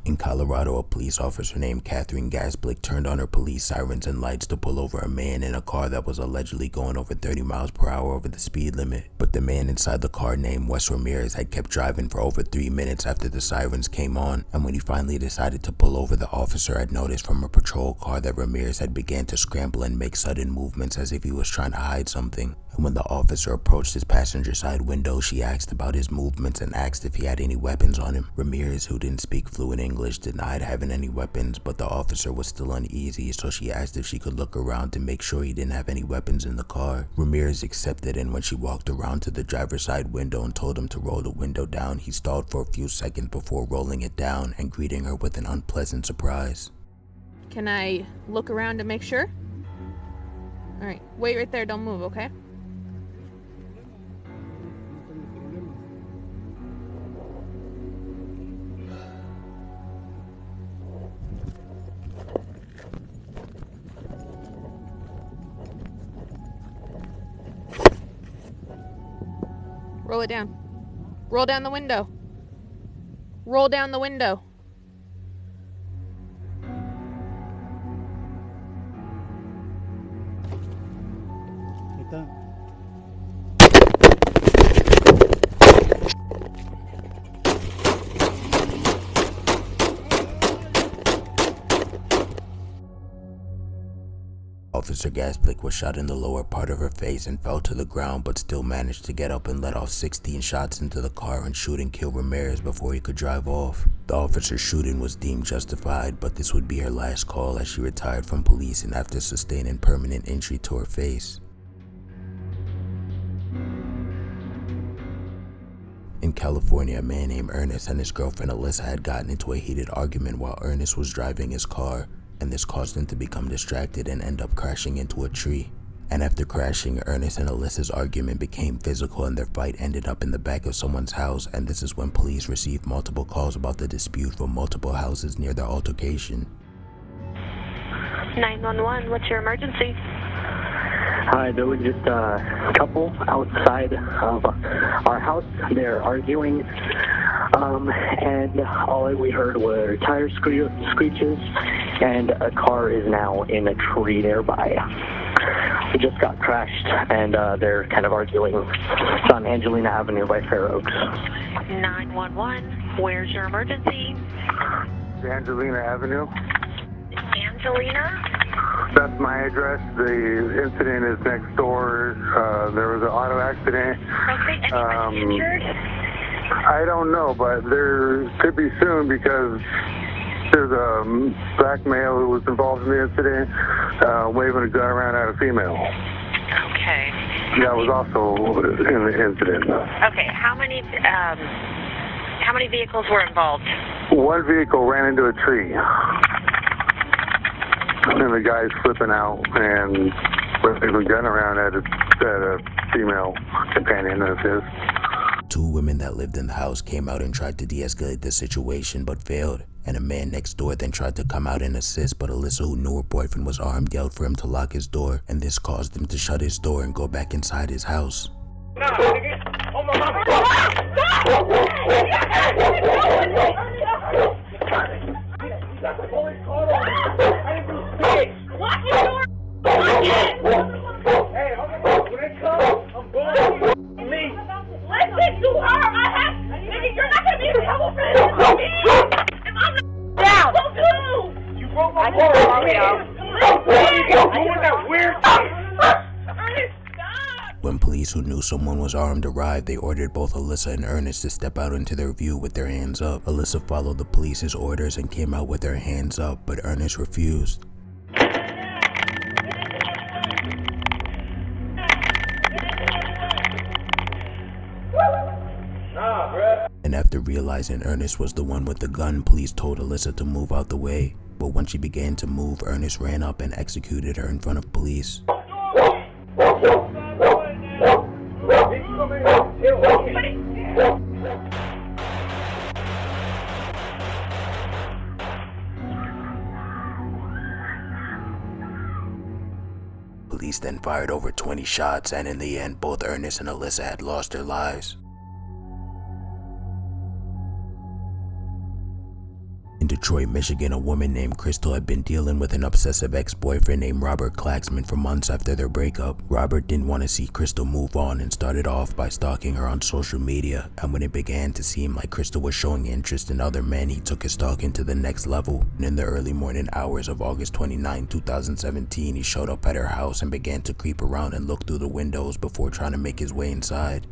In Colorado, a police officer named Catherine Gasblick turned on her police sirens and lights to pull over a man in a car that was allegedly going over 30 miles per hour over the speed limit. But the man inside the car named Wes Ramirez had kept driving for over 3 minutes after the sirens came on, and when he finally decided to pull over, the officer had noticed from a patrol car that Ramirez had began to scramble and make sudden movements as if he was trying to hide something. And when the officer approached his passenger side window, she asked about his movements and asked if he had any weapons on him. Ramirez, who didn't speak fluent English, denied having any weapons, but the officer was still uneasy, so she asked if she could look around to make sure he didn't have any weapons in the car. Ramirez accepted, and when she walked around to the driver's side window and told him to roll the window down, he stalled for a few seconds before rolling it down and greeting her with an unpleasant surprise. Can I look around to make sure? Alright, wait right there, don't move, okay? Roll it down. Roll down the window. Roll down the window. Officer Gasblick was shot in the lower part of her face and fell to the ground, but still managed to get up and let off 16 shots into the car and shoot and kill Ramirez before he could drive off. The officer's shooting was deemed justified, but this would be her last call as she retired from police and after sustaining permanent injury to her face. In California, a man named Ernest and his girlfriend Alyssa had gotten into a heated argument while Ernest was driving his car, and this caused him to become distracted and end up crashing into a tree. And after crashing, Ernest and Alyssa's argument became physical and their fight ended up in the back of someone's house, and this is when police received multiple calls about the dispute from multiple houses near their altercation. 911, what's your emergency? Hi, there was just a couple outside of our house. They're arguing, and all we heard were tire screeches, and a car is now in a tree nearby. We just got crashed, and they're kind of arguing. It's on Angelina Avenue by Fair Oaks. 911, where's your emergency? Angelina Avenue. Angelina? That's my address. The incident is next door. There was an auto accident. Okay, anybody injured? I don't know, but there could be soon because there's a black male who was involved in the incident, waving a gun around at a female. Okay. That was also in the incident. Okay, how many vehicles were involved? One vehicle ran into a tree. And the guy's flipping out and waving a gun around at a female companion of his. Two women that lived in the house came out and tried to de-escalate the situation but failed, and a man next door then tried to come out and assist, but Alyssa, who knew her boyfriend was armed, yelled for him to lock his door, and this caused him to shut his door and go back inside his house. Listen to her. Nigga, you're not gonna be able to help me. If I'm not down, don't do. You broke my door, Mario. You're doing that weird thing. When police who knew someone was armed arrived, they ordered both Alyssa and Ernest to step out into their view with their hands up. Alyssa followed the police's orders and came out with her hands up, but Ernest refused. And after realizing Ernest was the one with the gun, police told Alyssa to move out the way. But when she began to move, Ernest ran up and executed her in front of police. Police then fired over 20 shots, and in the end, both Ernest and Alyssa had lost their lives. In Detroit, Michigan, a woman named Crystal had been dealing with an obsessive ex-boyfriend named Robert Klaxman for months after their breakup. Robert didn't want to see Crystal move on and started off by stalking her on social media, and when it began to seem like Crystal was showing interest in other men, he took his stalking to the next level. And in the early morning hours of August 29, 2017, he showed up at her house and began to creep around and look through the windows before trying to make his way inside.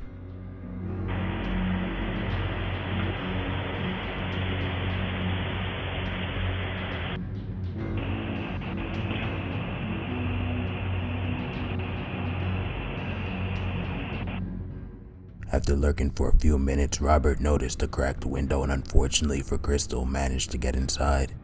After lurking for a few minutes, Robert noticed a cracked window and unfortunately for Crystal, managed to get inside.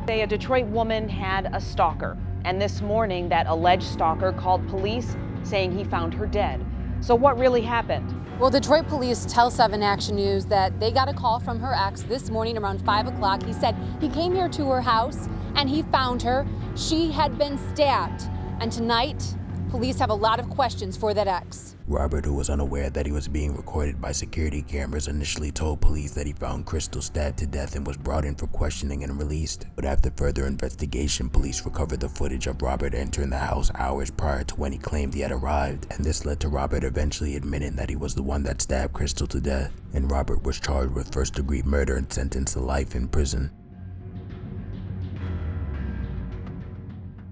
A Detroit woman had a stalker, and this morning that alleged stalker called police saying he found her dead. So what really happened? Well, Detroit police tell 7 Action News that they got a call from her ex this morning around 5 o'clock. He said he came here to her house and he found her. She had been stabbed. And tonight, police have a lot of questions for that ex. Robert, who was unaware that he was being recorded by security cameras, initially told police that he found Crystal stabbed to death and was brought in for questioning and released. But after further investigation, police recovered the footage of Robert entering the house hours prior to when he claimed he had arrived, and this led to Robert eventually admitting that he was the one that stabbed Crystal to death. And Robert was charged with first-degree murder and sentenced to life in prison.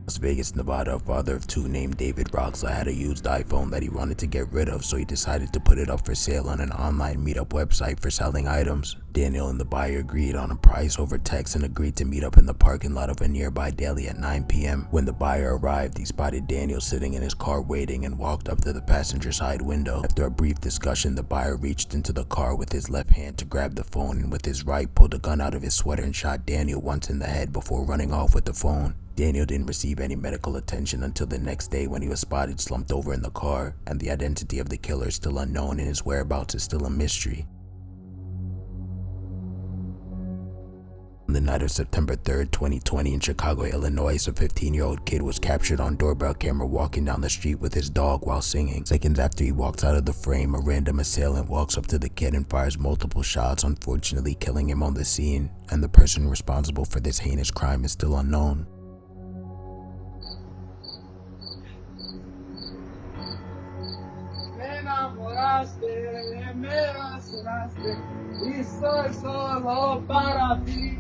Las Vegas, Nevada, a father of 2 named David Roxla had a used iPhone that he wanted to get rid of, so he decided to put it up for sale on an online meetup website for selling items. Daniel and the buyer agreed on a price over text and agreed to meet up in the parking lot of a nearby deli at 9 p.m. When the buyer arrived, he spotted Daniel sitting in his car waiting and walked up to the passenger side window. After a brief discussion, the buyer reached into the car with his left hand to grab the phone and with his right pulled a gun out of his sweater and shot Daniel once in the head before running off with the phone. Daniel didn't receive any medical attention until the next day when he was spotted slumped over in the car, and the identity of the killer is still unknown and his whereabouts is still a mystery. On the night of September 3rd, 2020 in Chicago, Illinois, a 15-year-old kid was captured on doorbell camera walking down the street with his dog while singing. Seconds after he walks out of the frame, a random assailant walks up to the kid and fires multiple shots, unfortunately killing him on the scene, and the person responsible for this heinous crime is still unknown. Me asustaste y soy solo para ti.